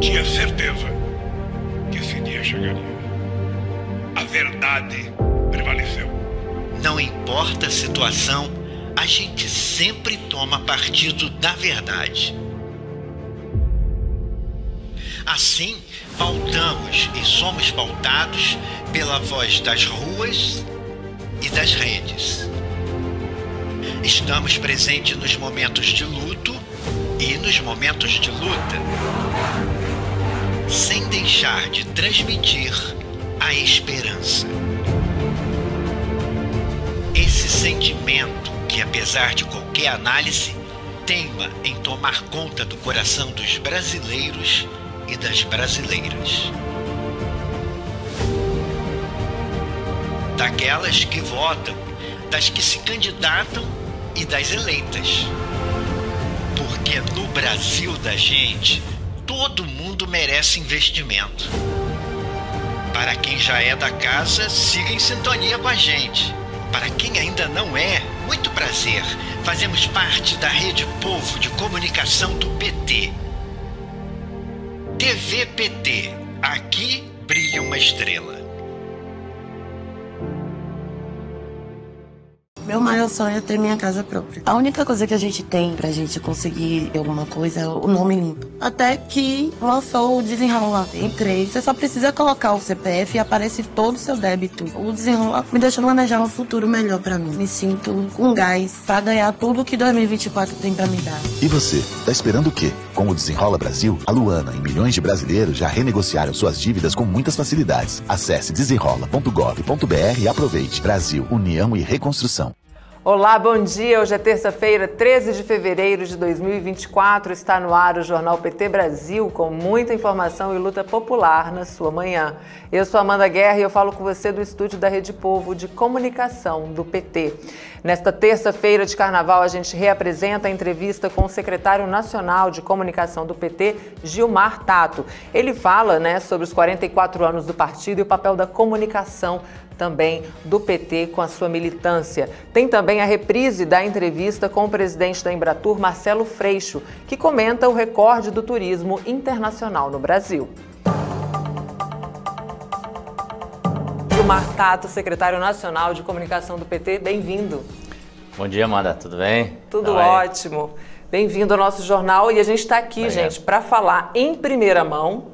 tinha certeza que esse dia chegaria. A verdade prevaleceu. Não importa a situação, a gente sempre toma partido da verdade. Assim, pautamos e somos pautados pela voz das ruas e das redes. Estamos presentes nos momentos de luto e nos momentos de luta, sem deixar de transmitir a esperança. Esse sentimento que, apesar de qualquer análise, teima em tomar conta do coração dos brasileiros e das brasileiras. Daquelas que votam, das que se candidatam e das eleitas. Porque no Brasil da gente, todo mundo merece investimento. Para quem já é da casa, siga em sintonia com a gente. Para quem ainda não é, muito prazer. Fazemos parte da Rede Povo de Comunicação do PT. TV PT. Aqui brilha uma estrela. Meu maior sonho é ter minha casa própria. A única coisa que a gente tem pra gente conseguir alguma coisa é o nome limpo. Até que lançou o Desenrola. Entrei, você só precisa colocar o CPF e aparece todo o seu débito. O Desenrola me deixa planejar um futuro melhor pra mim. Me sinto com gás pra ganhar tudo que 2024 tem pra me dar. E você, tá esperando o quê? Com o Desenrola Brasil, a Luana e milhões de brasileiros já renegociaram suas dívidas com muitas facilidades. Acesse desenrola.gov.br e aproveite. Brasil, União e Reconstrução. Olá, bom dia. Hoje é terça-feira, 13 de fevereiro de 2024. Está no ar o Jornal PT Brasil, com muita informação e luta popular na sua manhã. Eu sou Amanda Guerra e eu falo com você do estúdio da Rede Povo de Comunicação do PT. Nesta terça-feira de carnaval, a gente reapresenta a entrevista com o secretário nacional de comunicação do PT, Gilmar Tato. Ele fala, sobre os 44 anos do partido e o papel da comunicação também do PT com a sua militância. Tem também a reprise da entrevista com o presidente da Embratur, Marcelo Freixo, que comenta o recorde do turismo internacional no Brasil. Gilmar Tato, secretário nacional de comunicação do PT, bem-vindo. Bom dia, Amanda, tudo bem? Tudo ótimo. Bem-vindo ao nosso jornal e a gente está aqui, gente, para falar em primeira mão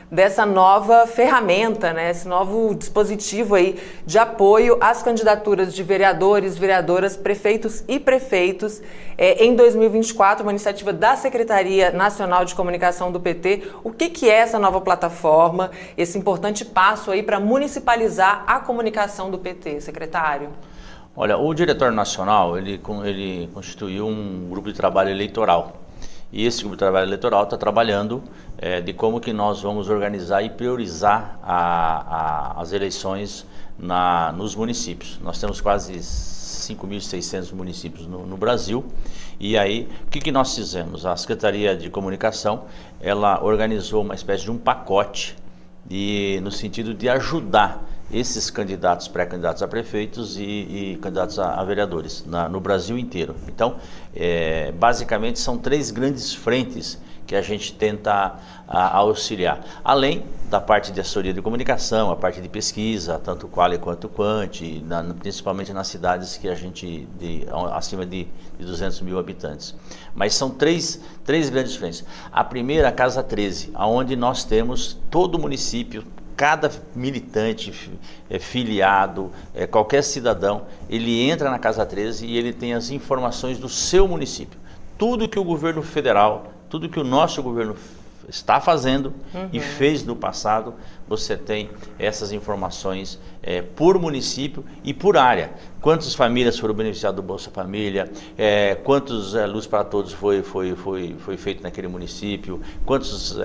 dessa nova ferramenta, esse novo dispositivo aí de apoio às candidaturas de vereadores, vereadoras, prefeitos e prefeitos em 2024, uma iniciativa da Secretaria Nacional de Comunicação do PT. O que é essa nova plataforma, esse importante passo aí para municipalizar a comunicação do PT, secretário? Olha, o diretor nacional, ele constituiu um grupo de trabalho eleitoral. E esse grupo de trabalho eleitoral está trabalhando de como que nós vamos organizar e priorizar as eleições nos municípios. Nós temos quase 5.600 municípios no Brasil. E aí, o que nós fizemos? A Secretaria de Comunicação, ela organizou uma espécie de um pacote no sentido de ajudar esses candidatos, pré-candidatos a prefeitos e candidatos a vereadores no Brasil inteiro. Então, basicamente são 3 grandes frentes que a gente tenta auxiliar. Além da parte de assessoria de comunicação, a parte de pesquisa, tanto quali quanto quanti, principalmente nas cidades que a gente, acima de 200 mil habitantes. Mas são três grandes frentes. A primeira, a Casa 13, onde nós temos todo o município, cada militante, filiado, qualquer cidadão, ele entra na Casa 13 e ele tem as informações do seu município. Tudo que o governo federal, tudo que o nosso governo está fazendo e fez no passado, você tem essas informações por município e por área. Quantas famílias foram beneficiadas do Bolsa Família, quantos Luz para Todos foi feito naquele município, quantos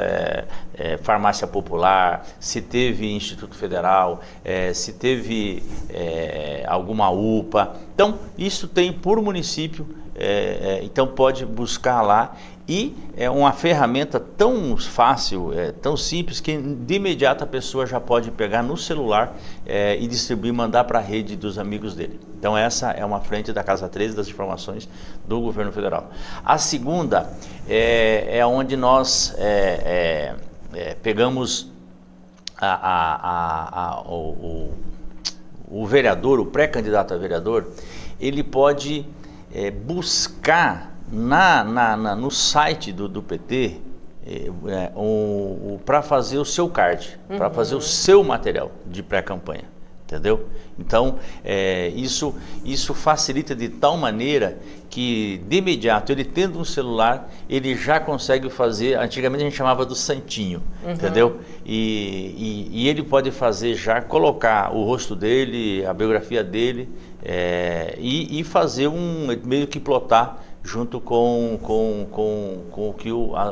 farmácia popular, se teve Instituto Federal, se teve alguma UPA. Então, isso tem por município, então pode buscar lá. E é uma ferramenta tão fácil, tão simples, que de imediato a pessoa já pode pegar no celular e distribuir, mandar para a rede dos amigos dele. Então essa é uma frente da Casa 13 das informações do governo federal. A segunda é onde nós pegamos o vereador, o pré-candidato a vereador, ele pode buscar no site do PT para fazer o seu card, para fazer o seu material de pré-campanha, entendeu? Então, isso facilita de tal maneira que, de imediato, ele tendo um celular, ele já consegue fazer, antigamente a gente chamava do santinho, entendeu? E ele pode fazer já, colocar o rosto dele, a biografia dele, e fazer meio que plotar junto com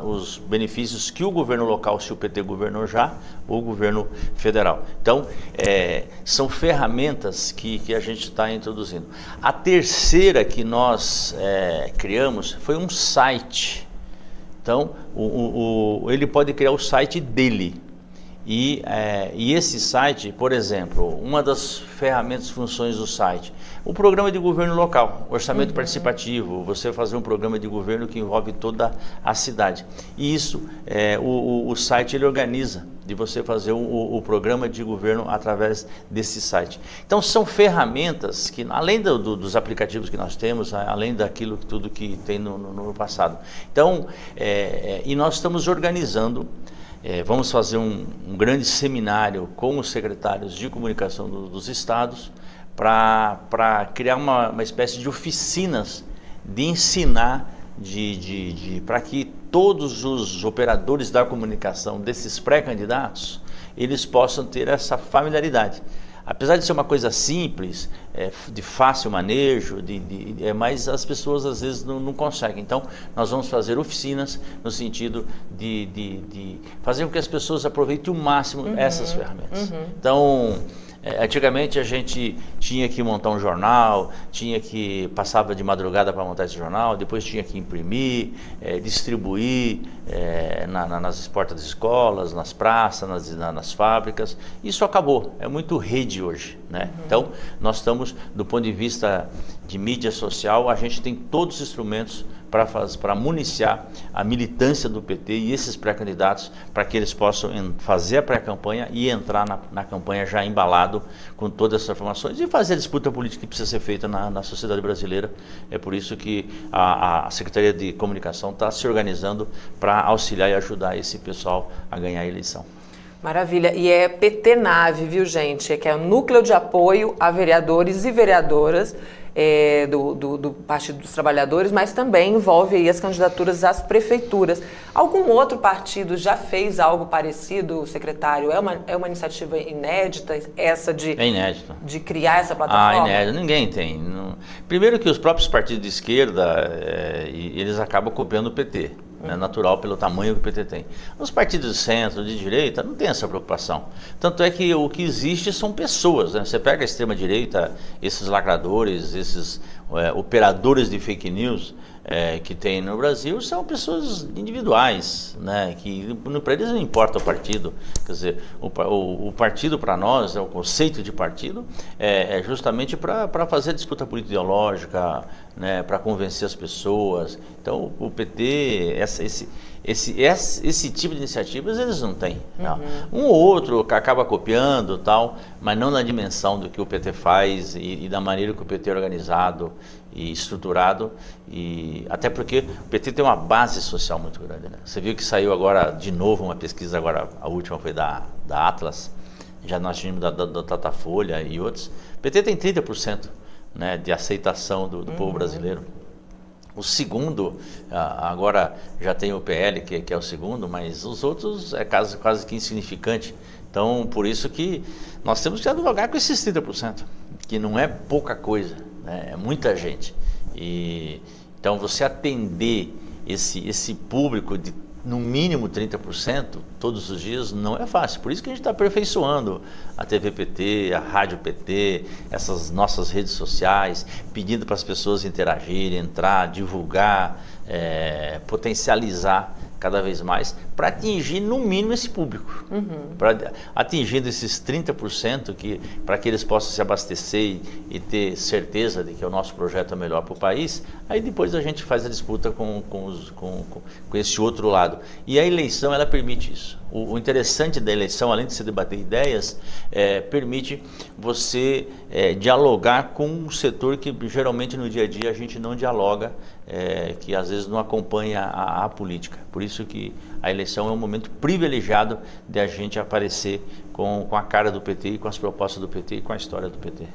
os benefícios que o governo local, se o PT governou já, ou o governo federal. Então, são ferramentas que a gente está introduzindo. A terceira que nós criamos foi um site. Então, ele pode criar o site dele. E esse site, por exemplo, uma das ferramentas, funções do site, o programa de governo local, orçamento participativo, você fazer um programa de governo que envolve toda a cidade. E isso, o site ele organiza, de você fazer o programa de governo através desse site. Então são ferramentas que, além dos aplicativos que nós temos, além daquilo tudo que tem no passado. Então, e nós estamos organizando, vamos fazer um grande seminário com os secretários de comunicação dos estados para criar uma espécie de oficinas de ensinar, para que todos os operadores da comunicação desses pré-candidatos, eles possam ter essa familiaridade. Apesar de ser uma coisa simples, de fácil manejo, mas as pessoas às vezes não conseguem. Então, nós vamos fazer oficinas no sentido de fazer com que as pessoas aproveitem o máximo essas ferramentas. Então, antigamente a gente tinha que montar um jornal, passava de madrugada para montar esse jornal, depois tinha que imprimir, distribuir nas portas das escolas, nas praças, nas fábricas. Isso acabou, é muito rede hoje, né? Então, nós estamos, do ponto de vista de mídia social, a gente tem todos os instrumentos para municiar a militância do PT e esses pré-candidatos, para que eles possam fazer a pré-campanha e entrar na campanha já embalado com todas essas informações e fazer a disputa política que precisa ser feita na sociedade brasileira. É por isso que a Secretaria de Comunicação está se organizando para auxiliar e ajudar esse pessoal a ganhar a eleição. Maravilha. E é PT Nave, viu, gente? Que é o Núcleo de Apoio a Vereadores e Vereadoras do Partido dos Trabalhadores, mas também envolve aí as candidaturas às prefeituras. Algum outro partido já fez algo parecido, secretário? É uma iniciativa inédita essa de criar essa plataforma? Inédita. Ninguém tem. Primeiro que os próprios partidos de esquerda, eles acabam copiando o PT. É natural pelo tamanho que o PT tem. Os partidos de centro, de direita, não tem essa preocupação. Tanto é que o que existe são pessoas, né? Você pega a extrema-direita, esses lacradores, esses operadores de fake news que tem no Brasil, são pessoas individuais, né? Que para eles não importa o partido. Quer dizer, o partido para nós, o conceito de partido, é justamente para fazer disputa política ideológica, né? Para convencer as pessoas. Então, o PT, esse tipo de iniciativas eles não têm. Não. Um ou outro acaba copiando, tal, mas não na dimensão do que o PT faz e da maneira que o PT é organizado e estruturado, e até porque o PT tem uma base social muito grande, né? Você viu que saiu agora de novo uma pesquisa, agora a última foi da Atlas, já nós tínhamos da Datafolha e outros. O PT tem 30%, né, de aceitação do povo brasileiro. O segundo, agora já tem o PL, que é o segundo, mas os outros é quase que insignificante. Então, por isso que nós temos que advogar com esses 30%, que não é pouca coisa, né? É muita gente. Então, você atender esse público de no mínimo 30% todos os dias não é fácil. Por isso que a gente está aperfeiçoando a TV PT, a Rádio PT, essas nossas redes sociais, pedindo para as pessoas interagirem, entrar, divulgar, potencializar cada vez mais, para atingir no mínimo esse público, para atingindo esses 30% para que eles possam se abastecer e ter certeza de que o nosso projeto é melhor para o país. Aí depois a gente faz a disputa com esse outro lado. E a eleição, ela permite isso. O interessante da eleição, além de se debater ideias, permite você dialogar com um setor que geralmente no dia a dia a gente não dialoga, que às vezes não acompanha a política. Por isso que a eleição é um momento privilegiado de a gente aparecer com a cara do PT, com as propostas do PT e com a história do PT.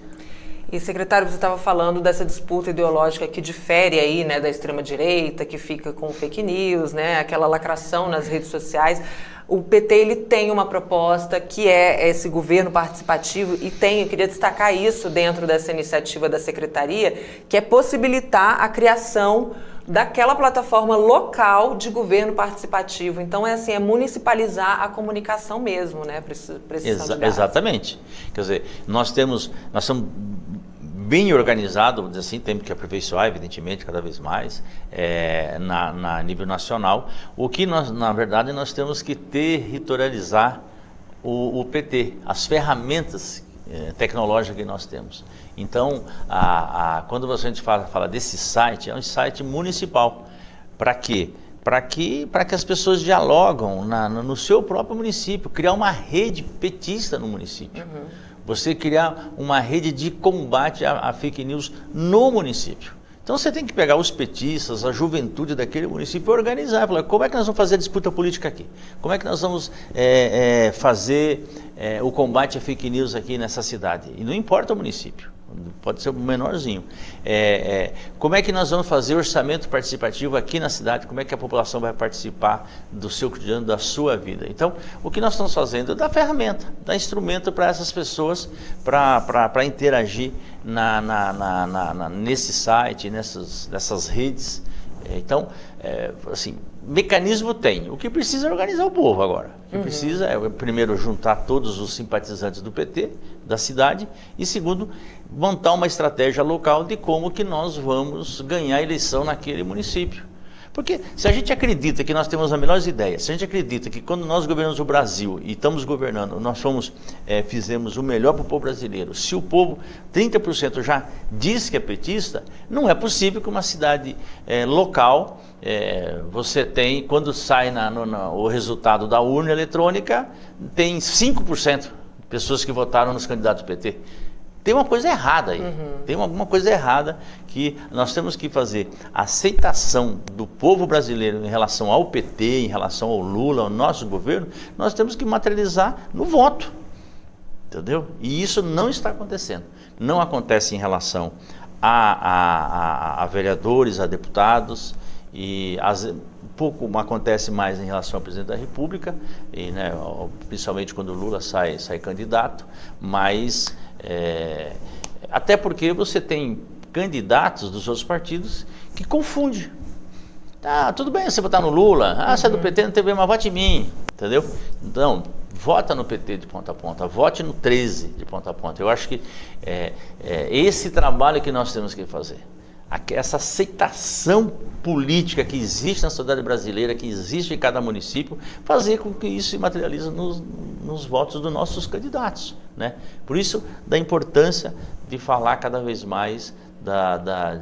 E, secretário, você estava falando dessa disputa ideológica que difere aí, né, da extrema-direita, que fica com fake news, né, aquela lacração nas redes sociais. O PT, ele tem uma proposta que é esse governo participativo e eu queria destacar isso dentro dessa iniciativa da secretaria, que é possibilitar a criação daquela plataforma local de governo participativo. Então, é municipalizar a comunicação mesmo, né, para esse Exatamente. Quer dizer, nós estamos bem organizado, vamos dizer assim, temos que aperfeiçoar, evidentemente, cada vez mais, na nível nacional. O que na verdade, nós temos que territorializar o PT, as ferramentas tecnológicas que nós temos. Então, quando a gente fala desse site, é um site municipal. Para quê? Para que as pessoas dialogam no seu próprio município, criar uma rede petista no município. Você criar uma rede de combate a fake news no município. Então você tem que pegar os petistas, a juventude daquele município e organizar. Falar, como é que nós vamos fazer a disputa política aqui? Como é que nós vamos fazer o combate a fake news aqui nessa cidade? E não importa o município. Pode ser o menorzinho. Como é que nós vamos fazer orçamento participativo aqui na cidade? Como é que a população vai participar do seu cotidiano, da sua vida? Então, o que nós estamos fazendo é dar ferramenta, dar instrumento para essas pessoas para interagir nesse site, nessas redes. Então, assim, mecanismo tem. O que precisa é organizar o povo agora. O que precisa é, primeiro, juntar todos os simpatizantes do PT, da cidade, e segundo, montar uma estratégia local de como que nós vamos ganhar a eleição naquele município. Porque se a gente acredita que nós temos as melhores ideias, se a gente acredita que quando nós governamos o Brasil e estamos governando, nós fizemos o melhor para o povo brasileiro, se o povo, 30% já diz que é petista, não é possível que uma cidade local, você tem, quando sai o resultado da urna eletrônica, tem 5% de pessoas que votaram nos candidatos do PT. Tem uma coisa errada aí, tem alguma coisa errada que nós temos que fazer. A aceitação do povo brasileiro em relação ao PT, em relação ao Lula, ao nosso governo, nós temos que materializar no voto, entendeu? E isso não está acontecendo. Não acontece em relação a vereadores, a deputados, e pouco acontece mais em relação ao presidente da República, e, né, principalmente quando o Lula sai candidato, mas até porque você tem candidatos dos outros partidos que confundem. Tudo bem você votar no Lula, você é do PT, não tem problema, mas vote em mim, entendeu? Então, vota no PT de ponta a ponta, vote no 13 de ponta a ponta. Eu acho que esse trabalho que nós temos que fazer. Essa aceitação política que existe na sociedade brasileira, que existe em cada município, fazer com que isso se materialize nos votos dos nossos candidatos, né? Por isso, da importância de falar cada vez mais,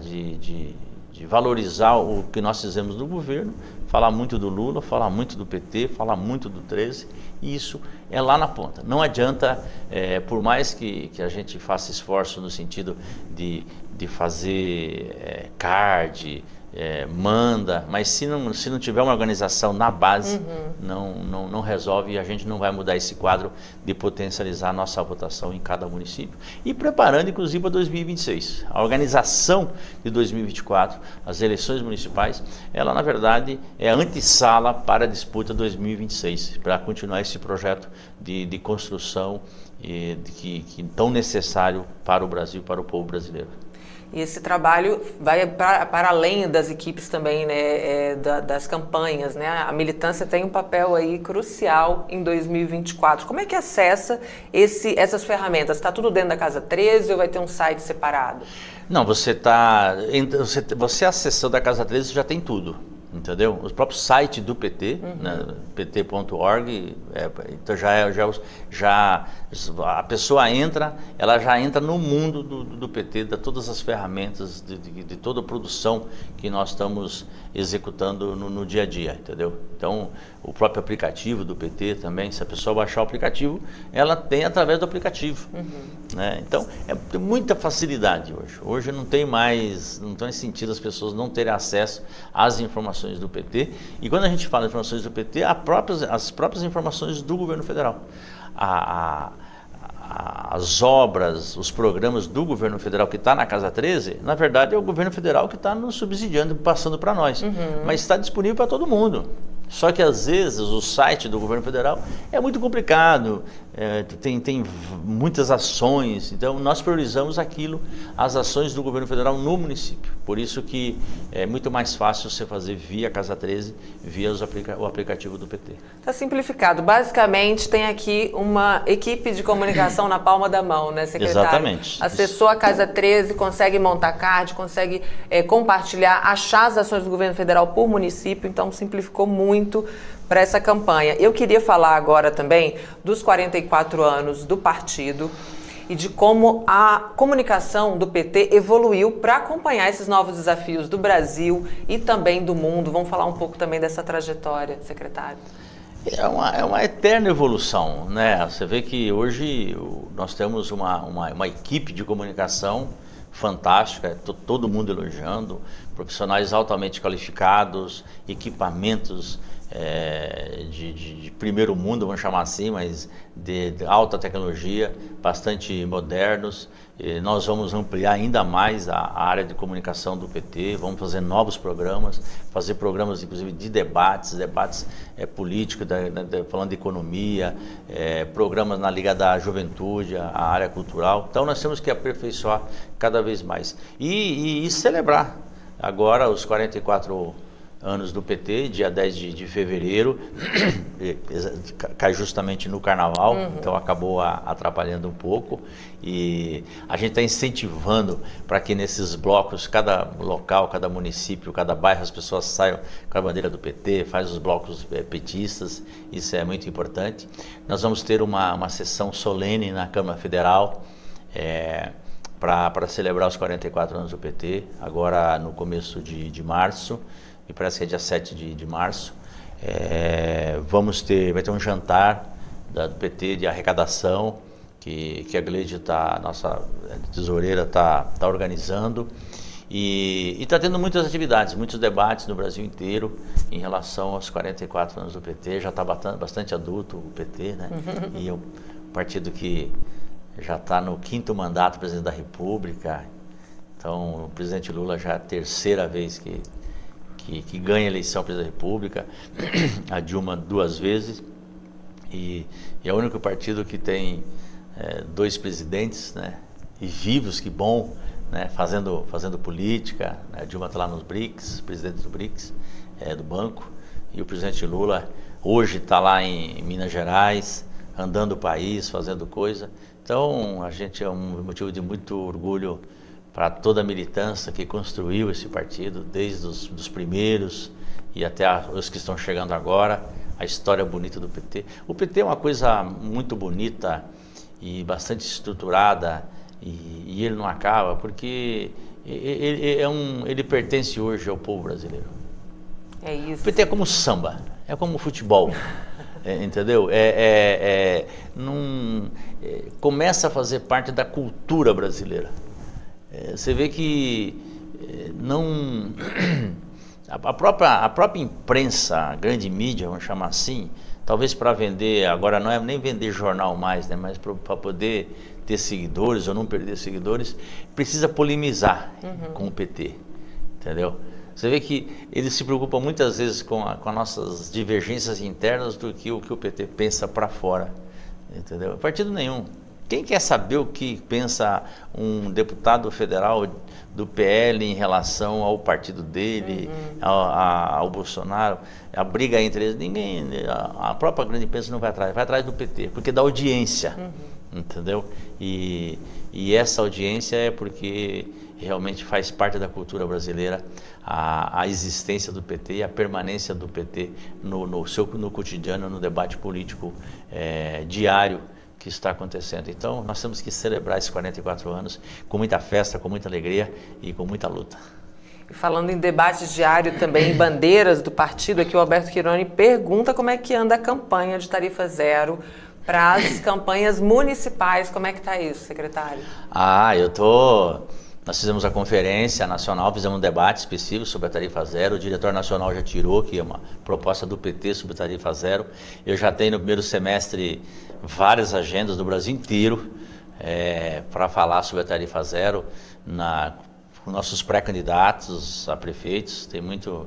de valorizar o que nós fizemos no governo, falar muito do Lula, falar muito do PT, falar muito do 13, e isso é lá na ponta. Não adianta, por mais que a gente faça esforço no sentido de fazer card, manda, mas se não tiver uma organização na base, não resolve, e a gente não vai mudar esse quadro de potencializar a nossa votação em cada município. E preparando, inclusive, para 2026. A organização de 2024, as eleições municipais, ela, na verdade, é a antessala para a disputa 2026, para continuar esse projeto de construção que tão necessário para o Brasil, para o povo brasileiro. E esse trabalho vai para além das equipes também, né, das campanhas, né? A militância tem um papel aí crucial em 2024. Como é que acessa essas ferramentas? Está tudo dentro da Casa 13 ou vai ter um site separado? Não, você acessando a Casa 13 já tem tudo. entendeu? O próprio site do PT, né, pt.org, então já a pessoa entra, ela já entra no mundo do PT, de todas as ferramentas, de toda a produção que nós estamos executando no dia a dia, entendeu? Então, o próprio aplicativo do PT também, se a pessoa baixar o aplicativo, ela tem através do aplicativo, né? Então, tem muita facilidade hoje. Hoje não tem sentido as pessoas não terem acesso às informações do PT. E quando a gente fala de informações do PT, as próprias informações do governo federal. As obras, os programas do governo federal que está na Casa 13, na verdade é o governo federal que está nos subsidiando, passando para nós. Mas está disponível para todo mundo. Só que às vezes o site do governo federal é muito complicado, tem muitas ações, então nós priorizamos as ações do governo federal no município. Por isso que é muito mais fácil você fazer via Casa 13, via o aplicativo do PT. Está simplificado. Basicamente tem aqui uma equipe de comunicação na palma da mão, né, secretário? Exatamente. Acessou a Casa 13, consegue montar card, consegue compartilhar, achar as ações do governo federal por município, então simplificou muito para essa campanha. Eu queria falar agora também dos 44 anos do partido e de como a comunicação do PT evoluiu para acompanhar esses novos desafios do Brasil e também do mundo. Vamos falar um pouco também dessa trajetória, secretário. É uma eterna evolução, né? Você vê que hoje nós temos uma equipe de comunicação fantástica, todo mundo elogiando, profissionais altamente qualificados, equipamentos de primeiro mundo, vamos chamar assim, mas de alta tecnologia, bastante modernos. E nós vamos ampliar ainda mais a área de comunicação do PT, vamos fazer novos programas, fazer programas inclusive de debates políticos, falando de economia, programas na Liga da Juventude, a área cultural. Então nós temos que aperfeiçoar cada vez mais e celebrar agora os 44 anos do PT, dia 10 de fevereiro, cai justamente no carnaval, então acabou atrapalhando um pouco, e a gente está incentivando para que nesses blocos, cada local, cada município, cada bairro, as pessoas saiam com a bandeira do PT, faz os blocos petistas, isso é muito importante. Nós vamos ter uma sessão solene na Câmara Federal, para celebrar os 44 anos do PT, agora no começo de março, e parece que é dia 7 de março. Vai ter um jantar do PT de arrecadação, que a Gleide, nossa tesoureira, está organizando. E está tendo muitas atividades, muitos debates no Brasil inteiro em relação aos 44 anos do PT. Já está bastante adulto o PT, né? E é um partido que já está no 5º mandato, presidente da República. Então, o presidente Lula já é a 3ª vez que ganha a eleição presidente da República, a Dilma 2 vezes, e é o único partido que tem 2 presidentes, né, e vivos, que bom, né, fazendo política. A Dilma está lá nos BRICS, presidente do BRICS, do banco, e o presidente Lula hoje está lá em Minas Gerais, andando o país, fazendo coisa. Então, a gente é um motivo de muito orgulho para toda a militância que construiu esse partido, desde os primeiros e até os que estão chegando agora, a história bonita do PT. O PT é uma coisa muito bonita e bastante estruturada, e ele não acaba, porque ele pertence hoje ao povo brasileiro. É isso. O PT é como samba, é como futebol. Entendeu? Começa a fazer parte da cultura brasileira. Você vê que a própria imprensa, a grande mídia, vamos chamar assim, talvez para vender, agora não é nem vender jornal mais, né, mas para poder ter seguidores ou não perder seguidores, precisa polemizar com o PT, entendeu? Você vê que ele se preocupa muitas vezes com as nossas divergências internas do que o PT pensa para fora, entendeu? Partido nenhum. Quem quer saber o que pensa um deputado federal do PL em relação ao partido dele, ao Bolsonaro, a briga entre eles? Ninguém, a própria grande imprensa não vai atrás do PT, porque dá audiência. entendeu? E essa audiência é porque realmente faz parte da cultura brasileira a existência do PT e a permanência do PT no cotidiano, no debate político diário que está acontecendo. Então, nós temos que celebrar esses 44 anos com muita festa, com muita alegria e com muita luta. Falando em debate diário também, em bandeiras do partido, aqui o Alberto Quironi pergunta como é que anda a campanha de tarifa zero para as campanhas municipais. Como é que está isso, secretário? Nós fizemos a conferência nacional, fizemos um debate específico sobre a tarifa zero. O diretor nacional já tirou, que é uma proposta do PT sobre a tarifa zero. Eu já tenho no primeiro semestre várias agendas do Brasil inteiro para falar sobre a tarifa zero com nossos pré-candidatos a prefeitos. Tem muito,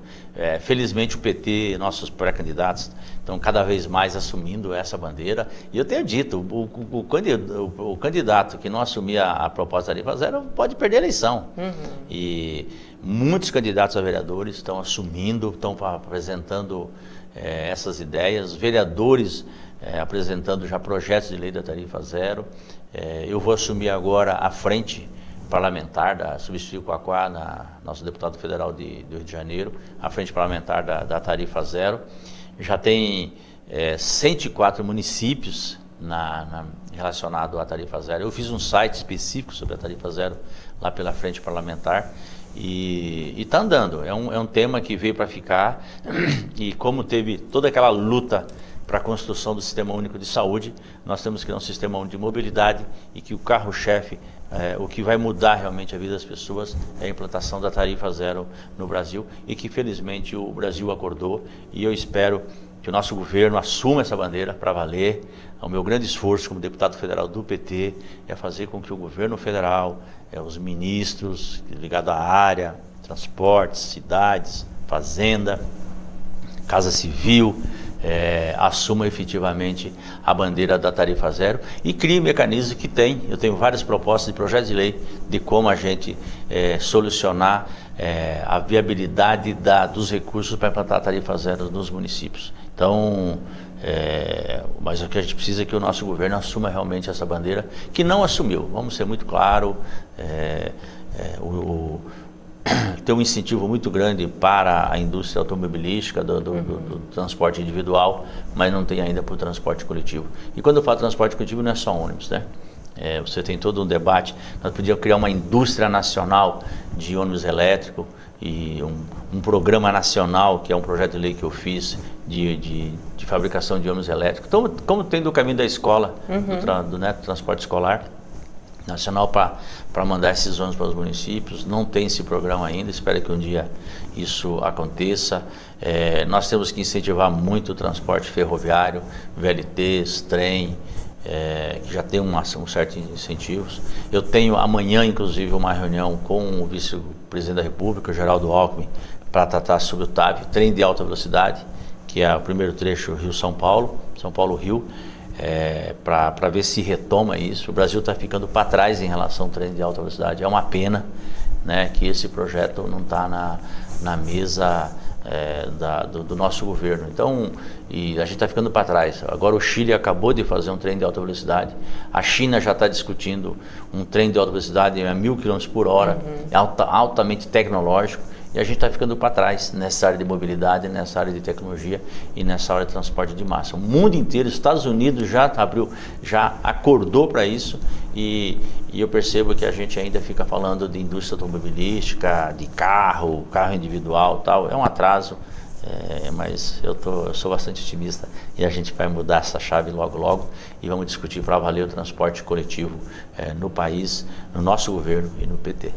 felizmente o PT, nossos pré-candidatos estão cada vez mais assumindo essa bandeira. E eu tenho dito, o candidato que não assumir a proposta da tarifa zero pode perder a eleição. E muitos candidatos a vereadores estão assumindo, estão apresentando essas ideias, vereadores apresentando já projetos de lei da tarifa zero. Eu vou assumir agora a frente parlamentar, substituir o Quaquá, nosso deputado federal do Rio de Janeiro, a frente parlamentar da tarifa zero. Já tem 104 municípios relacionado à tarifa zero. Eu fiz um site específico sobre a tarifa zero lá pela frente parlamentar e está andando. É um tema que veio para ficar e como teve toda aquela luta para a construção do Sistema Único de Saúde, nós temos que ter um sistema único de mobilidade e que o carro-chefe, o que vai mudar realmente a vida das pessoas é a implantação da tarifa zero no Brasil e que felizmente o Brasil acordou e eu espero que o nosso governo assuma essa bandeira para valer. O meu grande esforço como deputado federal do PT é fazer com que o governo federal, os ministros ligados à área, transportes, cidades, fazenda, casa civil, assuma efetivamente a bandeira da tarifa zero e crie mecanismos que eu tenho várias propostas de projetos de lei de como a gente solucionar a viabilidade dos recursos para implantar a tarifa zero nos municípios. Então, mas o que a gente precisa é que o nosso governo assuma realmente essa bandeira, que não assumiu, vamos ser muito claros, tem um incentivo muito grande para a indústria automobilística do transporte individual, mas não tem ainda para o transporte coletivo. E quando eu falo transporte coletivo não é só ônibus, né? Você tem todo um debate, nós podíamos criar uma indústria nacional de ônibus elétrico e um programa nacional, que é um projeto de lei que eu fiz de fabricação de ônibus elétricos. Então, como tem do caminho da escola, do transporte escolar nacional para mandar esses ônibus para os municípios, não tem esse programa ainda, espero que um dia isso aconteça. Nós temos que incentivar muito o transporte ferroviário, VLTs, trem, que já tem um certo incentivos. Eu tenho amanhã, inclusive, uma reunião com o vice-presidente da República, o Geraldo Alckmin, para tratar sobre o TAV, trem de alta velocidade, que é o primeiro trecho Rio-São Paulo, São Paulo-Rio, para ver se retoma isso. O Brasil está ficando para trás em relação ao trem de alta velocidade. É uma pena, né, que esse projeto não está na mesa do nosso governo. Então, e a gente está ficando para trás. Agora o Chile acabou de fazer um trem de alta velocidade. A China já está discutindo um trem de alta velocidade a 1.000 km por hora, altamente tecnológico. E a gente está ficando para trás nessa área de mobilidade, nessa área de tecnologia e nessa área de transporte de massa. O mundo inteiro, os Estados Unidos já acordou para isso e eu percebo que a gente ainda fica falando de indústria automobilística, de carro individual, tal. É um atraso, mas eu sou bastante otimista e a gente vai mudar essa chave logo logo e vamos discutir para valer o transporte coletivo no país, no nosso governo e no PT.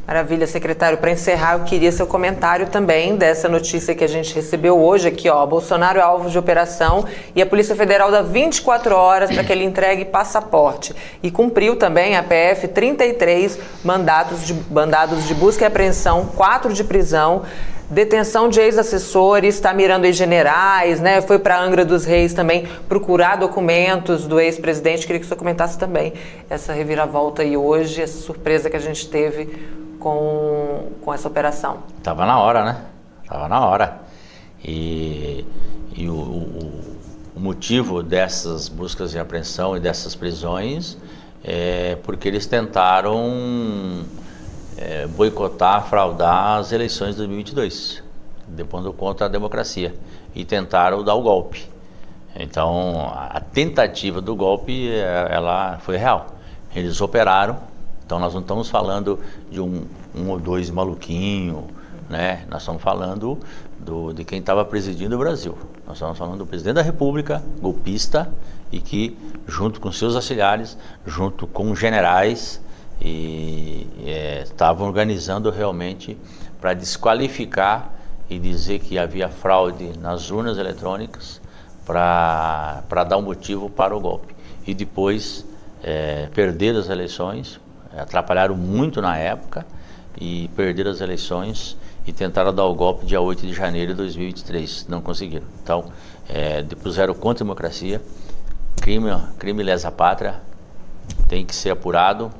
Maravilha, secretário. Para encerrar, eu queria seu comentário também dessa notícia que a gente recebeu hoje aqui, ó. Bolsonaro é alvo de operação e a Polícia Federal dá 24 horas para que ele entregue passaporte. E cumpriu também a PF 33 mandados de busca e apreensão, 4 de prisão, detenção de ex-assessores, está mirando ex-generais, né? Foi para Angra dos Reis também procurar documentos do ex-presidente. Queria que o senhor comentasse também essa reviravolta aí hoje, essa surpresa que a gente teve com essa operação. Tava na hora, né? Tava na hora. E o o motivo dessas buscas de apreensão e dessas prisões é porque eles tentaram boicotar, fraudar as eleições de 2022, depondo contra a democracia, e tentaram dar o golpe. Então, a tentativa do golpe, ela foi real. Eles operaram, então nós não estamos falando de um ou dois maluquinhos, né? Nós estamos falando de quem estava presidindo o Brasil. Nós estamos falando do presidente da República, golpista, e que, junto com seus auxiliares, junto com generais, estavam organizando realmente para desqualificar e dizer que havia fraude nas urnas eletrônicas para dar um motivo para o golpe. E depois perderam as eleições, atrapalharam muito na época e perderam as eleições e tentaram dar o golpe dia 8 de janeiro de 2023, não conseguiram. Então, depuseram contra a democracia, crime lesa pátria, tem que ser apurado,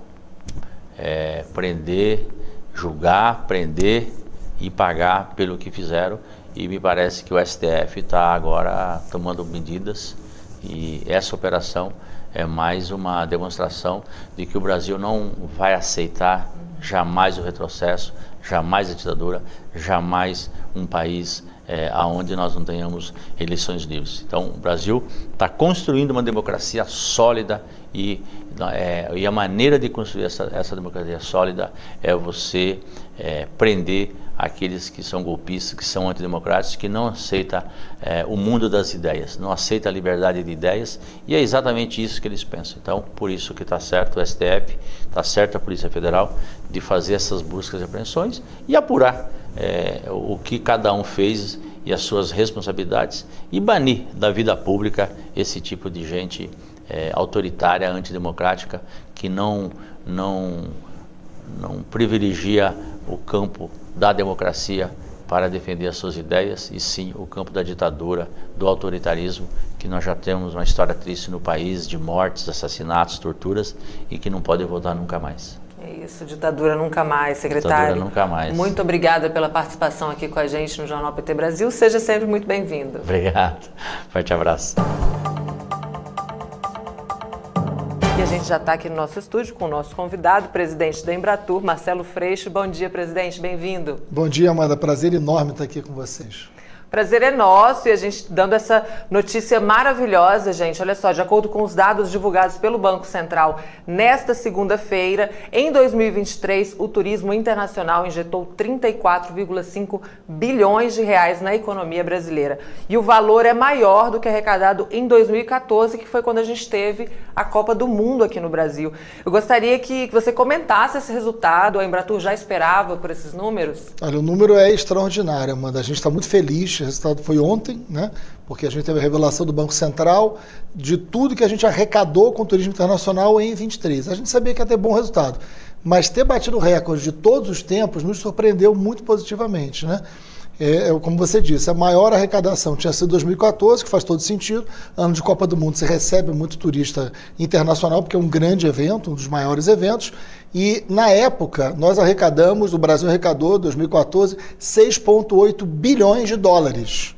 prender, julgar, prender e pagar pelo que fizeram, e me parece que o STF está agora tomando medidas, e essa operação é mais uma demonstração de que o Brasil não vai aceitar jamais o retrocesso, jamais a ditadura, jamais um país onde nós não tenhamos eleições livres. Então, o Brasil está construindo uma democracia sólida e a maneira de construir essa democracia sólida é você prender aqueles que são golpistas, que são antidemocráticos, que não aceitam o mundo das ideias, não aceitam a liberdade de ideias, e é exatamente isso que eles pensam. Então, por isso que está certo o STF, está certo a Polícia Federal de fazer essas buscas e apreensões e apurar o que cada um fez e as suas responsabilidades, e banir da vida pública esse tipo de gente autoritária, antidemocrática, que não privilegia o campo da democracia para defender as suas ideias, e sim o campo da ditadura, do autoritarismo, que nós já temos uma história triste no país de mortes, assassinatos, torturas, e que não pode voltar nunca mais. É isso, ditadura nunca mais, secretário. Ditadura nunca mais. Muito obrigada pela participação aqui com a gente no Jornal PT Brasil. Seja sempre muito bem-vindo. Obrigado. Forte abraço. E a gente já está aqui no nosso estúdio com o nosso convidado, presidente da Embratur, Marcelo Freixo. Bom dia, presidente, bem-vindo. Bom dia, Amanda. Prazer enorme estar aqui com vocês. Prazer é nosso, e a gente dando essa notícia maravilhosa, gente. Olha só, de acordo com os dados divulgados pelo Banco Central nesta segunda-feira, em 2023, o turismo internacional injetou 34,5 bilhões de reais na economia brasileira. E o valor é maior do que arrecadado em 2014, que foi quando a gente teve a Copa do Mundo aqui no Brasil. Eu gostaria que você comentasse esse resultado. A Embratur já esperava por esses números? Olha, o número é extraordinário, Amanda. A gente está muito feliz. O resultado foi ontem, né? Porque a gente teve a revelação do Banco Central de tudo que a gente arrecadou com o turismo internacional em 23. A gente sabia que ia ter bom resultado, mas ter batido o recorde de todos os tempos nos surpreendeu muito positivamente, né? Como você disse, a maior arrecadação tinha sido 2014, que faz todo sentido. Ano de Copa do Mundo, você recebe muito turista internacional, porque é um grande evento, um dos maiores eventos. E, na época, o Brasil arrecadou, em 2014, 6,8 bilhões de dólares.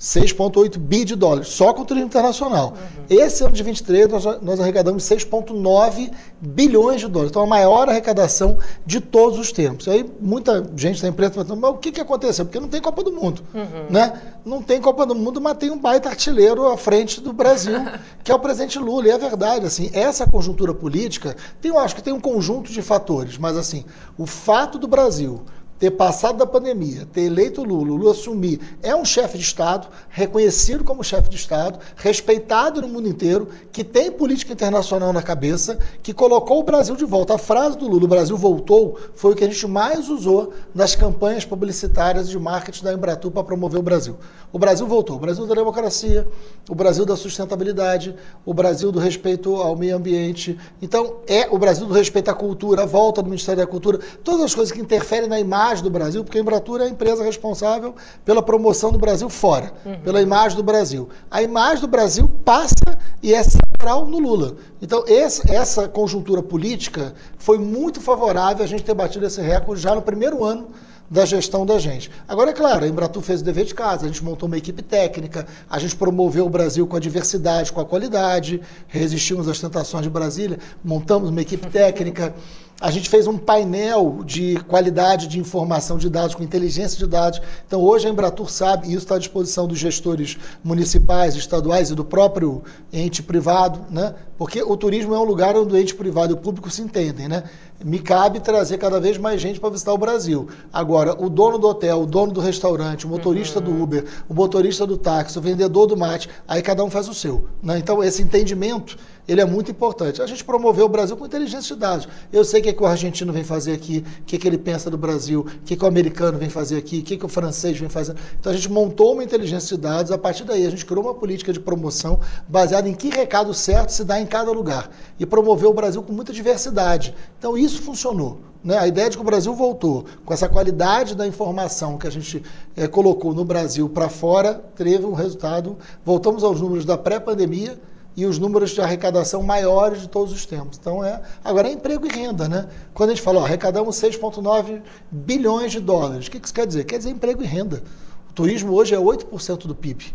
6,8 bi de dólares, só com o turismo internacional. Esse ano de 23, nós arrecadamos 6,9 bilhões de dólares. Então, a maior arrecadação de todos os tempos. Aí, muita gente da imprensa falando, mas o que aconteceu? Porque não tem Copa do Mundo, né? Não tem Copa do Mundo, mas tem um baita artilheiro à frente do Brasil, que é o presidente Lula. E é verdade, assim, essa conjuntura política, eu acho que tem um conjunto de fatores, mas, assim, o fato do Brasil ter passado da pandemia, ter eleito o Lula assumir, é um chefe de Estado, reconhecido como chefe de Estado, respeitado no mundo inteiro, que tem política internacional na cabeça, que colocou o Brasil de volta. A frase do Lula, o Brasil voltou, foi o que a gente mais usou nas campanhas publicitárias de marketing da Embratur para promover o Brasil. O Brasil voltou, o Brasil da democracia, o Brasil da sustentabilidade, o Brasil do respeito ao meio ambiente. Então, é o Brasil do respeito à cultura, a volta do Ministério da Cultura, todas as coisas que interferem na imagem do Brasil, porque a Embratur é a empresa responsável pela promoção do Brasil fora, pela imagem do Brasil. A imagem do Brasil passa e é central no Lula. Então, essa conjuntura política foi muito favorável a gente ter batido esse recorde já no primeiro ano da gestão da gente. Agora, é claro, a Embratur fez o dever de casa, a gente montou uma equipe técnica, a gente promoveu o Brasil com a diversidade, com a qualidade, resistimos às tentações de Brasília, montamos uma equipe técnica, a gente fez um painel de qualidade de informação de dados, com inteligência de dados. Então, hoje a Embratur sabe, e isso está à disposição dos gestores municipais, estaduais e do próprio ente privado, né? Porque o turismo é um lugar onde o ente privado e o público se entendem, né? Me cabe trazer cada vez mais gente para visitar o Brasil. Agora, o dono do hotel, o dono do restaurante, o motorista do Uber, o motorista do táxi, o vendedor do mate, aí cada um faz o seu, né? Então, esse entendimento, ele é muito importante. A gente promoveu o Brasil com inteligência de dados. Eu sei o que o argentino vem fazer aqui, o que ele pensa do Brasil, o que o americano vem fazer aqui, o que o francês vem fazer. Então, a gente montou uma inteligência de dados, a partir daí a gente criou uma política de promoção baseada em que recado certo se dá em cada lugar. E promoveu o Brasil com muita diversidade. Então, isso funcionou, né? A ideia de que o Brasil voltou com essa qualidade da informação que a gente colocou no Brasil para fora, teve um resultado. Voltamos aos números da pré-pandemia e os números de arrecadação maiores de todos os tempos. Então, agora é emprego e renda, né? Quando a gente fala, arrecadamos 6,9 bilhões de dólares, o que isso quer dizer? Quer dizer emprego e renda. O turismo hoje é 8% do PIB.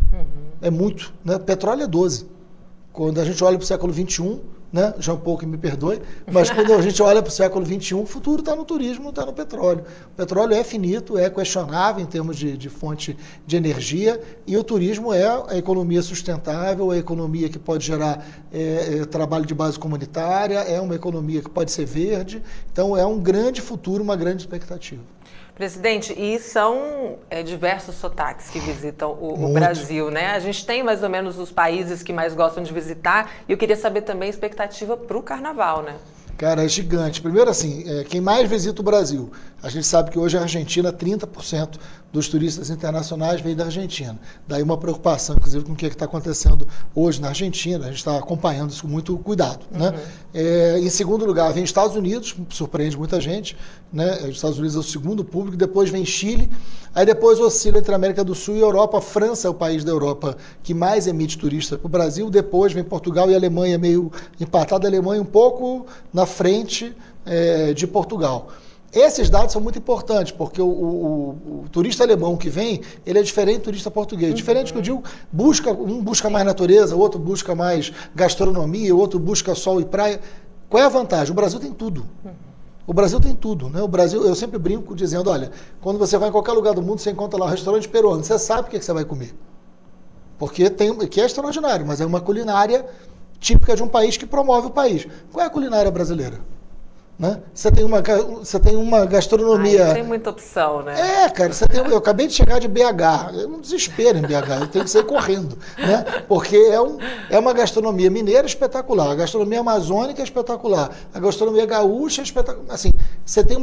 É muito, né? Petróleo é 12%. Quando a gente olha para o século XXI, né? Jean Paul, que me perdoe, mas quando a gente olha para o século XXI, o futuro está no turismo, não está no petróleo. O petróleo é finito, é questionável em termos de fonte de energia, e o turismo é a economia sustentável, a economia que pode gerar trabalho de base comunitária, é uma economia que pode ser verde, então é um grande futuro, uma grande expectativa. Presidente, e são diversos sotaques que visitam o Brasil, né? A gente tem mais ou menos os países que mais gostam de visitar, e eu queria saber também a expectativa para o Carnaval, né? Cara, é gigante. Primeiro, assim, quem mais visita o Brasil? A gente sabe que hoje a Argentina, 30% dos turistas internacionais vem da Argentina. Daí uma preocupação, inclusive, com o que está acontecendo hoje na Argentina. A gente está acompanhando isso com muito cuidado, né? Em segundo lugar, vem Estados Unidos, surpreende muita gente, né? Os Estados Unidos é o segundo público, depois vem Chile, aí depois oscila entre a América do Sul e a Europa. A França é o país da Europa que mais emite turista para o Brasil, depois vem Portugal e a Alemanha, meio empatada, a Alemanha um pouco na frente de Portugal. Esses dados são muito importantes, porque o turista alemão que vem, ele é diferente do turista português. Diferente que eu digo, um busca mais natureza, o outro busca mais gastronomia, o outro busca sol e praia. Qual é a vantagem? O Brasil tem tudo. O Brasil tem tudo, né? O Brasil, eu sempre brinco dizendo, olha, quando você vai em qualquer lugar do mundo, você encontra lá um restaurante peruano, você sabe o que você vai comer. Porque que é extraordinário, mas é uma culinária típica de um país que promove o país. Qual é a culinária brasileira? Né? Você tem uma gastronomia... tem muita opção, né? Cara, eu acabei de chegar de BH, eu não desespero em BH, eu tenho que sair correndo, né? Porque é uma gastronomia mineira espetacular, a gastronomia amazônica é espetacular, a gastronomia gaúcha é espetacular. Assim, você tem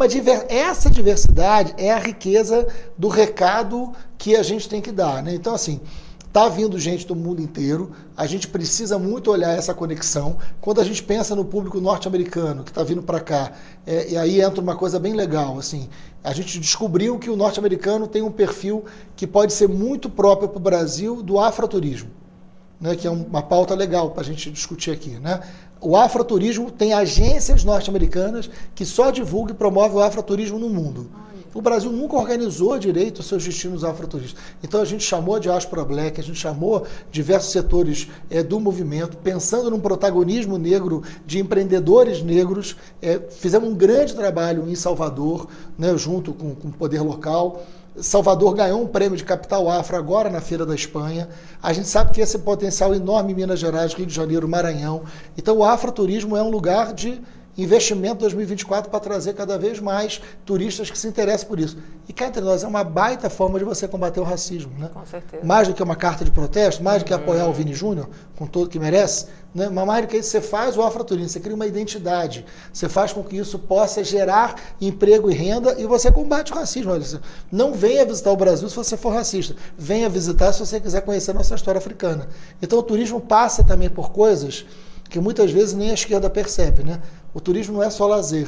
essa diversidade é a riqueza do recado que a gente tem que dar, né? Então, assim, está vindo gente do mundo inteiro, a gente precisa muito olhar essa conexão. Quando a gente pensa no público norte-americano que está vindo para cá, e aí entra uma coisa bem legal, assim, a gente descobriu que o norte-americano tem um perfil que pode ser muito próprio para o Brasil do afroturismo, né, que é uma pauta legal para a gente discutir aqui, né? O afroturismo tem agências norte-americanas que só divulgam e promovem o afroturismo no mundo. O Brasil nunca organizou direito os seus destinos afroturistas. Então a gente chamou a Diaspora Black, a gente chamou diversos setores do movimento, pensando num protagonismo negro de empreendedores negros. Fizemos um grande trabalho em Salvador, né, junto com o poder local. Salvador ganhou um prêmio de capital afro agora na Feira da Espanha. A gente sabe que esse potencial enorme em Minas Gerais, Rio de Janeiro, Maranhão. Então o afroturismo é um lugar de investimento 2024 para trazer cada vez mais turistas que se interessam por isso. E cá entre nós, é uma baita forma de você combater o racismo, né? Com certeza. Mais do que uma carta de protesto, mais do que apoiar o Vini Júnior, com todo que merece, né? Mas mais do que isso, você faz o afroturismo, você cria uma identidade, você faz com que isso possa gerar emprego e renda e você combate o racismo. Olha, não venha visitar o Brasil se você for racista, venha visitar se você quiser conhecer a nossa história africana. Então o turismo passa também por coisas que muitas vezes nem a esquerda percebe, né? O turismo não é só lazer.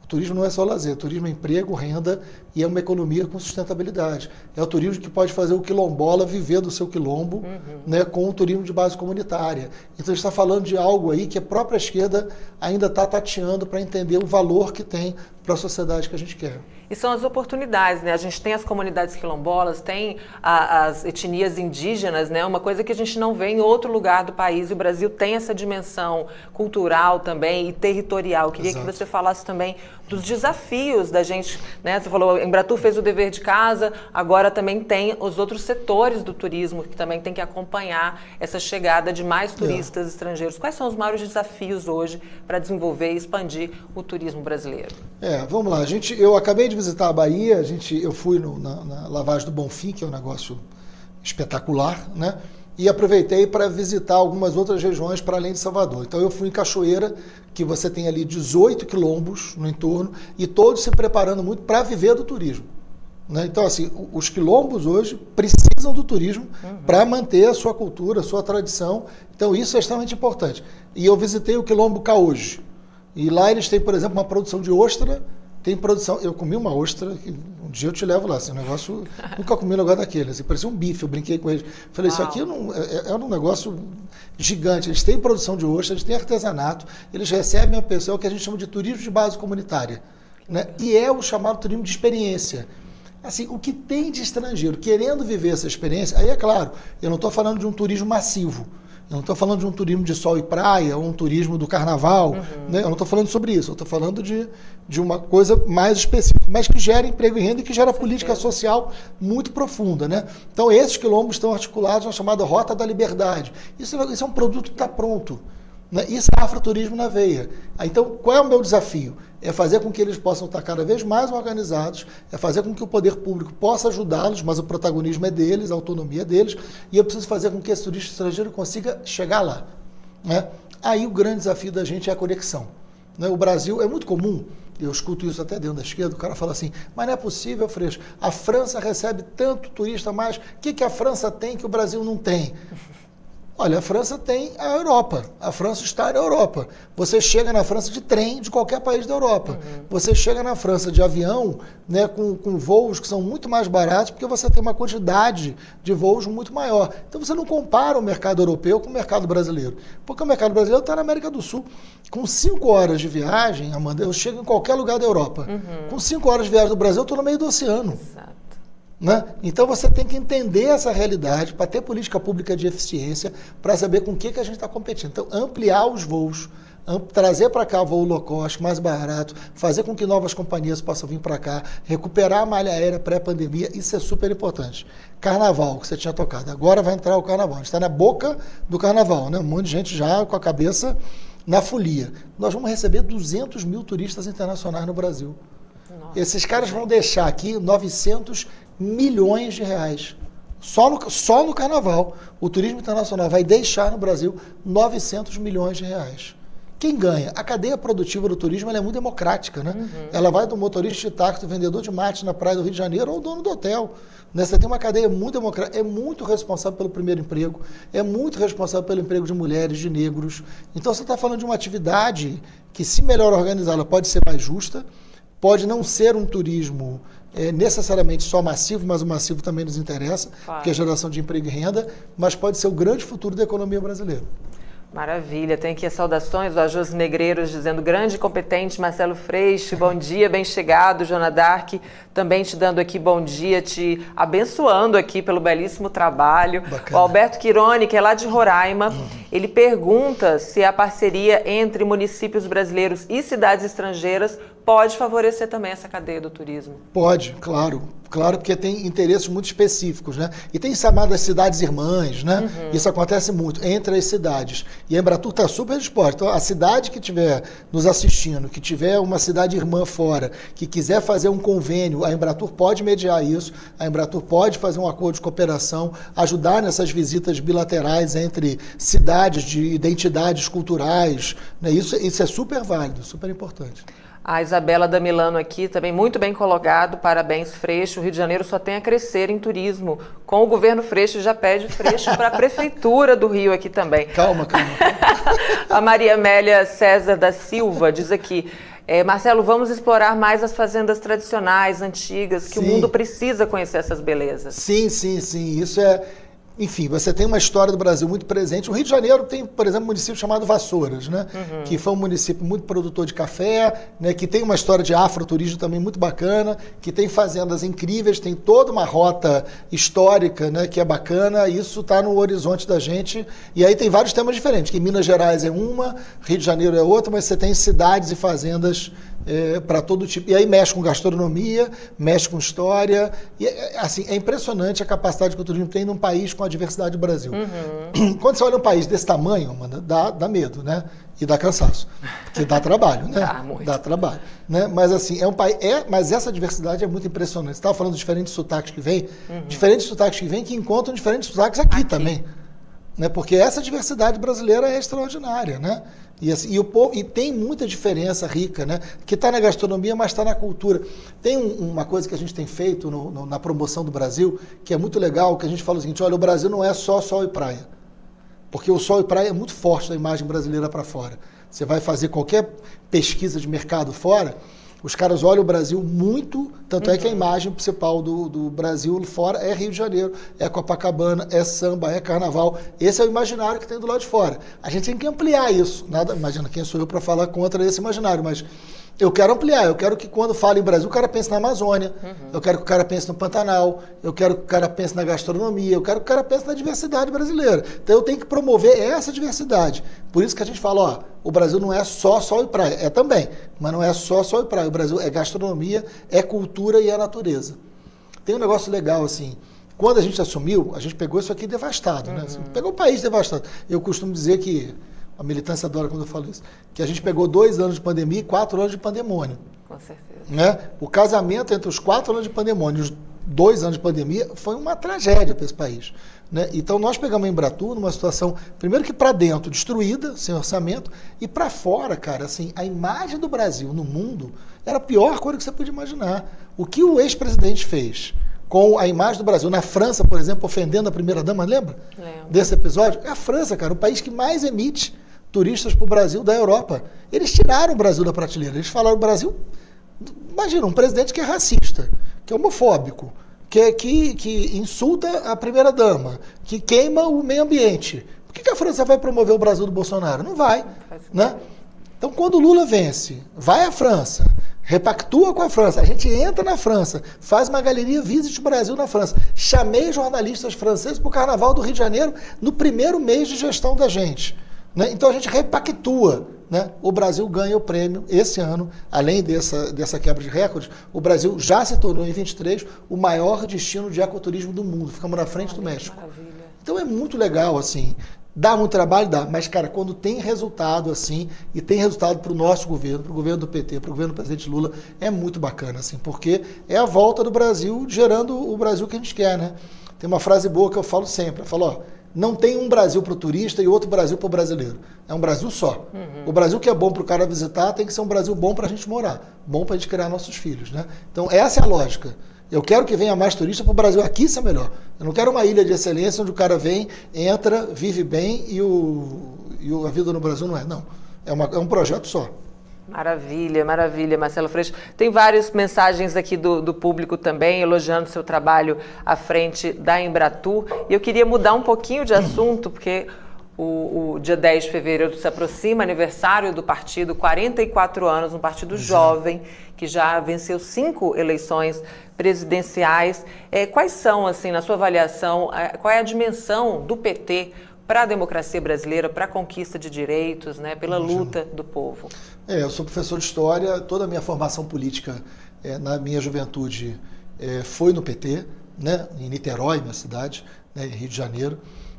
O turismo não é só lazer. O turismo é emprego, renda e é uma economia com sustentabilidade. É o turismo que pode fazer o quilombola viver do seu quilombo, né, com o turismo de base comunitária. Então a gente está falando de algo aí que a própria esquerda ainda está tateando para entender o valor que tem para a sociedade que a gente quer. E são as oportunidades, né? A gente tem as comunidades quilombolas, tem as etnias indígenas, né? Uma coisa que a gente não vê em outro lugar do país. E o Brasil tem essa dimensão cultural também e territorial. Queria que você falasse também dos desafios da gente, né? Você falou, Embratur fez o dever de casa, agora também tem os outros setores do turismo que também tem que acompanhar essa chegada de mais turistas estrangeiros. Quais são os maiores desafios hoje para desenvolver e expandir o turismo brasileiro? Vamos lá. Eu acabei de visitar a Bahia, eu fui na Lavagem do Bonfim, que é um negócio espetacular, né? E aproveitei para visitar algumas outras regiões para além de Salvador. Então eu fui em Cachoeira, que você tem ali 18 quilombos no entorno, e todos se preparando muito para viver do turismo. Né? Então, assim, os quilombos hoje precisam do turismo para manter a sua cultura, a sua tradição. Então isso é extremamente importante. E eu visitei o quilombo Caoji. E lá eles têm, por exemplo, uma produção de ostra. Tem produção. Eu comi uma ostra, um dia eu te levo lá. Esse negócio, nunca comi um negócio daquele. Assim, parecia um bife, eu brinquei com eles. Falei, isso aqui é um negócio gigante. Eles têm produção de ostra, eles têm artesanato, eles recebem a pessoa que a gente chama de turismo de base comunitária. Né? E é o chamado turismo de experiência. Assim, o que tem de estrangeiro querendo viver essa experiência, aí é claro, eu não estou falando de um turismo massivo. Eu não estou falando de um turismo de sol e praia, ou um turismo do carnaval, né? Eu não estou falando sobre isso, eu estou falando de uma coisa mais específica, mas que gera emprego e renda e que gera política social muito profunda. Né? Então, esses quilombos estão articulados na chamada Rota da Liberdade. Isso é um produto que está pronto. Né? Isso é afroturismo na veia. Então, qual é o meu desafio? É fazer com que eles possam estar cada vez mais organizados, é fazer com que o poder público possa ajudá-los, mas o protagonismo é deles, a autonomia é deles, e eu preciso fazer com que esse turista estrangeiro consiga chegar lá. Né? Aí o grande desafio da gente é a conexão. Né? O Brasil é muito comum, eu escuto isso até dentro da esquerda, o cara fala assim, mas não é possível, Freixo, a França recebe tanto turista mais, o que a França tem que o Brasil não tem? Olha, a França tem a Europa. A França está na Europa. Você chega na França de trem de qualquer país da Europa. Você chega na França de avião, né, com voos que são muito mais baratos, porque você tem uma quantidade de voos muito maior. Então você não compara o mercado europeu com o mercado brasileiro. Porque o mercado brasileiro está na América do Sul. Com 5 horas de viagem, Amanda, eu chego em qualquer lugar da Europa. Com 5 horas de viagem do Brasil, eu estou no meio do oceano. Exato. Né? Então você tem que entender essa realidade para ter política pública de eficiência, para saber com o que a gente está competindo. Então, ampliar os voos, trazer para cá voo low cost, mais barato, fazer com que novas companhias possam vir para cá, recuperar a malha aérea pré-pandemia, isso é super importante. Carnaval, que você tinha tocado, agora vai entrar o carnaval, a gente está na boca do carnaval, né? Um monte de gente já com a cabeça na folia. Nós vamos receber 200 mil turistas internacionais no Brasil. Nossa, esses caras vão deixar aqui 900 milhões de reais. Só no carnaval, o turismo internacional vai deixar no Brasil 900 milhões de reais. Quem ganha? A cadeia produtiva do turismo ela é muito democrática, né? Ela vai do motorista de táxi, do vendedor de mate na praia do Rio de Janeiro ou dono do hotel. Né? Você tem uma cadeia muito democrática, é muito responsável pelo primeiro emprego, é muito responsável pelo emprego de mulheres, de negros. Então você está falando de uma atividade que, se melhor organizada, pode ser mais justa, pode não ser um turismo necessariamente só massivo, mas o massivo também nos interessa, que é a geração de emprego e renda, mas pode ser o grande futuro da economia brasileira. Maravilha, tem aqui as saudações do Ajos Negreiros dizendo grande e competente Marcelo Freixo, bom dia, bem chegado, Joana Dark, também te dando aqui bom dia, te abençoando aqui pelo belíssimo trabalho. Bacana. O Alberto Quirone, que é lá de Roraima, ele pergunta se a parceria entre municípios brasileiros e cidades estrangeiras pode favorecer também essa cadeia do turismo. Pode, claro. Claro, porque tem interesses muito específicos, né? E tem chamadas cidades irmãs, né? Isso acontece muito entre as cidades. E a Embratur está super disposta. Então, a cidade que estiver nos assistindo, que tiver uma cidade irmã fora, que quiser fazer um convênio, a Embratur pode mediar isso, a Embratur pode fazer um acordo de cooperação, ajudar nessas visitas bilaterais entre cidades de identidades culturais, né? Isso é super válido, super importante. A Isabela da Milano aqui, também muito bem colocado, parabéns Freixo, o Rio de Janeiro só tem a crescer em turismo, com o governo Freixo, já pede Freixo para a Prefeitura do Rio aqui também. Calma. A Maria Amélia César da Silva diz aqui, Marcelo, vamos explorar mais as fazendas tradicionais, antigas, que o mundo precisa conhecer essas belezas. Sim, isso é... Enfim, você tem uma história do Brasil muito presente. O Rio de Janeiro tem, por exemplo, um município chamado Vassouras, né? Que foi um município muito produtor de café, né? Que tem uma história de afroturismo também muito bacana, que tem fazendas incríveis, tem toda uma rota histórica, né? Que é bacana, isso está no horizonte da gente. E aí tem vários temas diferentes, que Minas Gerais é uma, Rio de Janeiro é outra, mas você tem cidades e fazendas para todo tipo. E aí mexe com gastronomia, mexe com história. E, assim, é impressionante a capacidade que o turismo tem num país com a diversidade do Brasil. Quando você olha um país desse tamanho, mano, dá medo, né? E dá cansaço. Porque dá trabalho, né? Dá trabalho. Né? Mas assim, é um país. Mas essa diversidade é muito impressionante. Você estava falando dos diferentes sotaques que vêm, diferentes sotaques que vêm que encontram diferentes sotaques aqui também. Né? Porque essa diversidade brasileira é extraordinária, né? E, assim, e tem muita diferença rica, né? Que está na gastronomia, mas está na cultura. Tem uma coisa que a gente tem feito na promoção do Brasil, que é muito legal, que a gente fala o seguinte: olha, o Brasil não é só sol e praia. Porque o sol e praia é muito forte na imagem brasileira para fora. Você vai fazer qualquer pesquisa de mercado fora, os caras olham o Brasil muito, tanto é que a imagem principal do Brasil fora é Rio de Janeiro, é Copacabana, é samba, é carnaval. Esse é o imaginário que tem do lado de fora. A gente tem que ampliar isso. Imagina, quem sou eu para falar contra esse imaginário, mas eu quero ampliar. Eu quero que quando fala em Brasil, o cara pense na Amazônia, eu quero que o cara pense no Pantanal, eu quero que o cara pense na gastronomia, eu quero que o cara pense na diversidade brasileira. Então eu tenho que promover essa diversidade. Por isso que a gente fala, ó, o Brasil não é só sol e praia, é também, mas não é só sol e praia. O Brasil é gastronomia, é cultura e é natureza. Tem um negócio legal, assim, quando a gente assumiu, a gente pegou isso aqui devastado, né? Assim, pegou o país devastado. Eu costumo dizer que, a militância adora quando eu falo isso, que a gente pegou 2 anos de pandemia e 4 anos de pandemônio. Com certeza. Né? O casamento entre os 4 anos de pandemônio e os 2 anos de pandemia foi uma tragédia para esse país. Né? Então nós pegamos a Embratur numa situação, primeiro que para dentro, destruída, sem orçamento, e para fora, cara, assim, a imagem do Brasil no mundo era a pior coisa que você podia imaginar. O que o ex-presidente fez com a imagem do Brasil na França, por exemplo, ofendendo a primeira-dama, lembra? Lembro. Desse episódio? É a França, cara, o país que mais emite turistas para o Brasil da Europa. Eles tiraram o Brasil da prateleira. Eles falaram o Brasil... Imagina, um presidente que é racista, que é homofóbico, que insulta a primeira-dama, que queima o meio ambiente. Por que a França vai promover o Brasil do Bolsonaro? Não vai. Né? Então, quando o Lula vence, vai à França, repactua com a França, a gente entra na França, faz uma galeria Visit Brasil na França. Chamei jornalistas franceses para o Carnaval do Rio de Janeiro no primeiro mês de gestão da gente. Né? Então a gente repactua, né? O Brasil ganha o prêmio esse ano, além dessa quebra de recordes, o Brasil já se tornou em 23 o maior destino de ecoturismo do mundo, ficamos na frente do México. Maravilha. Então é muito legal, assim, dá muito trabalho, dá, mas cara, quando tem resultado assim, e tem resultado para o nosso governo, para o governo do PT, para o governo do presidente Lula, é muito bacana, assim, porque é a volta do Brasil gerando o Brasil que a gente quer, né? Tem uma frase boa que eu falo sempre, eu falo, ó, não tem um Brasil para o turista e outro Brasil para o brasileiro. É um Brasil só. O Brasil que é bom para o cara visitar tem que ser um Brasil bom para a gente morar. Bom para a gente criar nossos filhos. Né? Então, essa é a lógica. Eu quero que venha mais turista para o Brasil. Aqui isso é melhor. Eu não quero uma ilha de excelência onde o cara vem, entra, vive bem e a vida no Brasil não é. Não. É um projeto só. Maravilha, maravilha, Marcelo Freixo. Tem várias mensagens aqui do público também, elogiando seu trabalho à frente da Embratur. E eu queria mudar um pouquinho de assunto, porque o dia 10 de fevereiro se aproxima, aniversário do partido, 44 anos, um partido jovem, que já venceu 5 eleições presidenciais. Quais são, assim, na sua avaliação, qual é a dimensão do PT para a democracia brasileira, para a conquista de direitos, né, pela luta do povo? Eu sou professor de História, toda a minha formação política na minha juventude foi no PT, né, em Niterói, minha cidade, né, em Rio de Janeiro.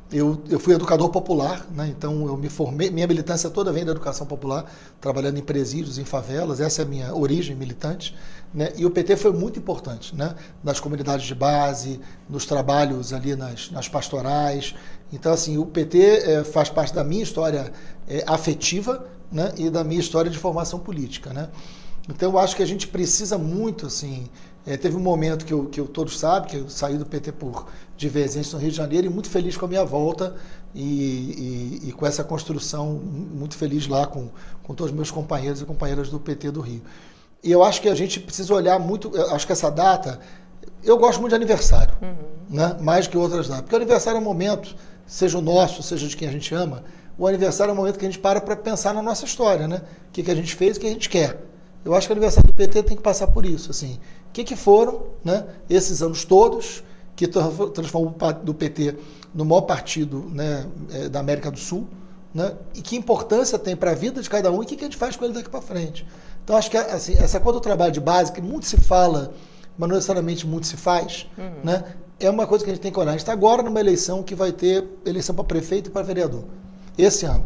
Eu fui educador popular, né, então eu me formei, minha militância toda vem da educação popular, trabalhando em presídios, em favelas, essa é a minha origem militante. Né, e o PT foi muito importante, né, nas comunidades de base, nos trabalhos ali nas pastorais. Então, assim, o PT faz parte da minha história afetiva, né, e da minha história de formação política. Né? Então, eu acho que a gente precisa muito, assim... teve um momento que todos sabem, que eu saí do PT por divergência no Rio de Janeiro e muito feliz com a minha volta e com essa construção, muito feliz lá com todos os meus companheiros e companheiras do PT do Rio. E eu acho que a gente precisa olhar muito... Eu acho que essa data... eu gosto muito de aniversário, né? Mais que outras datas. Porque o aniversário é um momento, seja o nosso, seja de quem a gente ama, o aniversário é um momento que a gente para pensar na nossa história, né? O que a gente fez, o que a gente quer. Eu acho que o aniversário do PT tem que passar por isso, assim. O que foram, né, esses anos todos que transformou do PT no maior partido, né, da América do Sul, né? E que importância tem para a vida de cada um e o que a gente faz com ele daqui para frente. Então, acho que assim, essa coisa do trabalho de base, que muito se fala, mas não necessariamente muito se faz, né? É uma coisa que a gente tem que olhar. A gente está agora numa eleição que vai ter eleição para prefeito e para vereador, esse ano.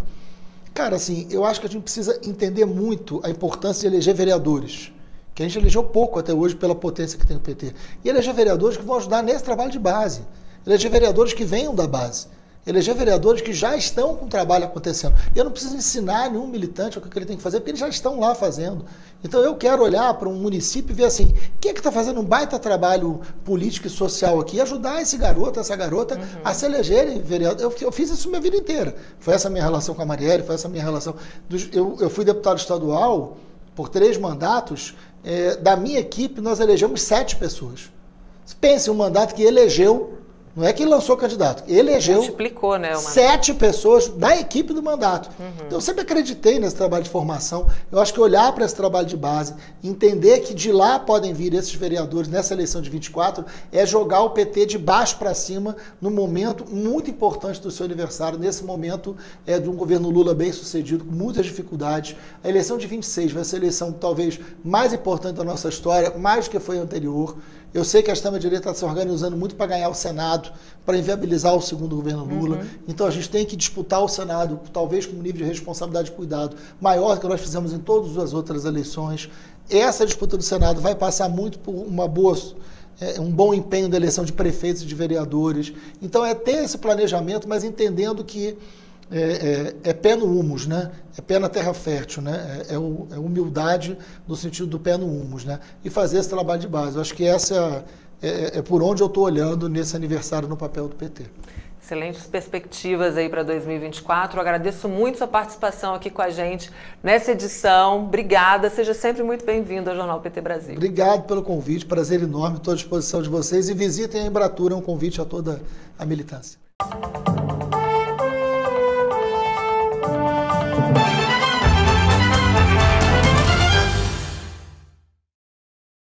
Cara, assim, eu acho que a gente precisa entender muito a importância de eleger vereadores, que a gente elegeu pouco até hoje pela potência que tem o PT. E eleger vereadores que vão ajudar nesse trabalho de base. Eleger vereadores que venham da base. Eleger vereadores que já estão com o trabalho acontecendo. Eu não preciso ensinar nenhum militante o que ele tem que fazer, porque eles já estão lá fazendo. Então eu quero olhar para um município e ver assim, quem é que está fazendo um baita trabalho político e social aqui, e ajudar esse garoto, essa garota a se elegerem vereador. Eu fiz isso minha vida inteira. Foi essa a minha relação com a Marielle, foi essa a minha relação. Eu fui deputado estadual por 3 mandatos. Da minha equipe, nós elegemos 7 pessoas. Pense um mandato que elegeu. Não é que lançou candidato, elegeu multiplicou, né, 7 pessoas da equipe do mandato. Então eu sempre acreditei nesse trabalho de formação. Eu acho que olhar para esse trabalho de base, entender que de lá podem vir esses vereadores nessa eleição de 24, é jogar o PT de baixo para cima num momento muito importante do seu aniversário, nesse momento de um governo Lula bem sucedido, com muitas dificuldades. A eleição de 26 vai ser a eleição talvez mais importante da nossa história, mais do que foi a anterior. Eu sei que a extrema-direita está se organizando muito para ganhar o Senado, para inviabilizar o segundo governo Lula. Então a gente tem que disputar o Senado, talvez com um nível de responsabilidade e cuidado maior do que nós fizemos em todas as outras eleições. Essa disputa do Senado vai passar muito por um bom empenho da eleição de prefeitos e de vereadores. Então é ter esse planejamento, mas entendendo que é pé no humus, né? É pé na terra fértil, né? É humildade no sentido do pé no humus, né? E fazer esse trabalho de base. Eu acho que essa é por onde eu estou olhando nesse aniversário no papel do PT. Excelentes perspectivas aí para 2024. Eu agradeço muito sua participação aqui com a gente nessa edição. Obrigada, seja sempre muito bem-vindo ao Jornal PT Brasil. Obrigado pelo convite, prazer enorme, estou à disposição de vocês e visitem a Embratur, é um convite a toda a militância.